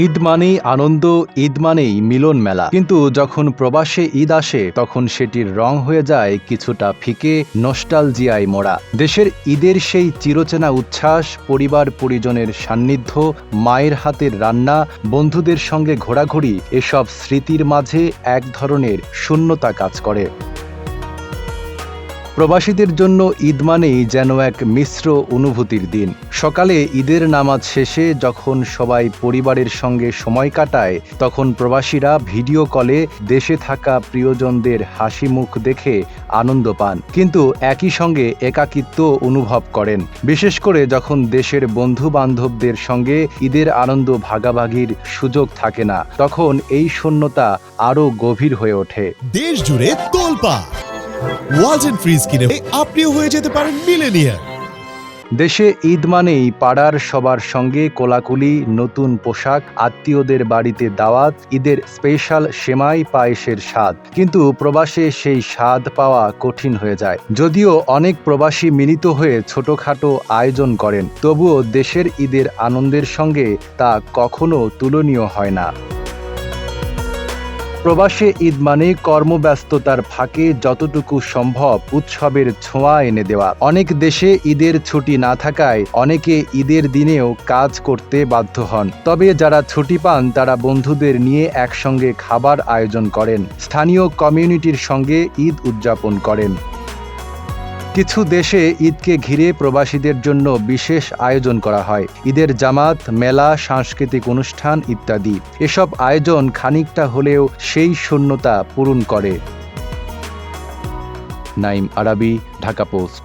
ঈদ মানেই আনন্দ, ঈদ মানেই মিলন মেলা। কিন্তু যখন প্রবাসে ঈদ আসে তখন সেটির রং হয়ে যায় কিছুটা ফিকে, নস্টালজিয়ায় মোড়া। দেশের ঈদের সেই চিরচেনা উচ্ছ্বাস, পরিবার পরিজনের সান্নিধ্য, মায়ের হাতের রান্না, বন্ধুদের সঙ্গে ঘোরাঘুরি, এসব স্মৃতির মাঝে এক ধরনের শূন্যতা কাজ করে। প্রবাসীদের জন্য ঈদ মানেই যেন এক মিশ্র অনুভূতির দিন। সকালে ঈদের নামাজ শেষে যখন সবাই পরিবারের সঙ্গে সময় কাটায়, তখন প্রবাসীরা ভিডিও কলে দেশে থাকা প্রিয়জনদের হাসি মুখ দেখে আনন্দ পান, কিন্তু একই সঙ্গে একাকিত্ব অনুভব করেন। বিশেষ করে যখন দেশের বন্ধু বান্ধবদের সঙ্গে ঈদের আনন্দ ভাগাভাগির সুযোগ থাকে না, তখন এই শূন্যতা আরও গভীর হয়ে ওঠে। দেশ জুড়ে তোলপাড় ওয়ালটন ফ্রিজ কিনে আপনিও হয়ে যেতে পারেন মিলেনিয়ার। দেশে ঈদ মানেই পাড়ার সবার সঙ্গে কোলাকুলি, নতুন পোশাক, আত্মীয়দের বাড়িতে দাওয়াত, ঈদের স্পেশাল সেমাই পায়েসের স্বাদ। কিন্তু প্রবাসে সেই স্বাদ পাওয়া কঠিন হয়ে যায়। যদিও অনেক প্রবাসী মিলিত হয়ে ছোটখাটো আয়োজন করেন, তবুও দেশের ঈদের আনন্দের সঙ্গে তা কখনো তুলনীয় হয় না। প্রবাসে ঈদ মানে কর্মব্যস্ততার ফাঁকে যতটুকু সম্ভব উৎসবের ছোঁয়া এনে দেওয়া। অনেক দেশে ঈদের ছুটি না থাকায় অনেকে ঈদের দিনেও কাজ করতে বাধ্য হন। তবে যারা ছুটি পান তারা বন্ধুদের নিয়ে একসঙ্গে খাবার আয়োজন করেন, স্থানীয় কমিউনিটির সঙ্গে ঈদ উদযাপন করেন। কিছু দেশে ঈদকে ঘিরে প্রবাসীদের জন্য বিশেষ আয়োজন করা হয়, ঈদের জামাত, মেলা, সাংস্কৃতিক অনুষ্ঠান ইত্যাদি। এসব আয়োজন খানিকটা হলেও সেই শূন্যতা পূরণ করে। নাইম আরাবী, ঢাকা পোস্ট।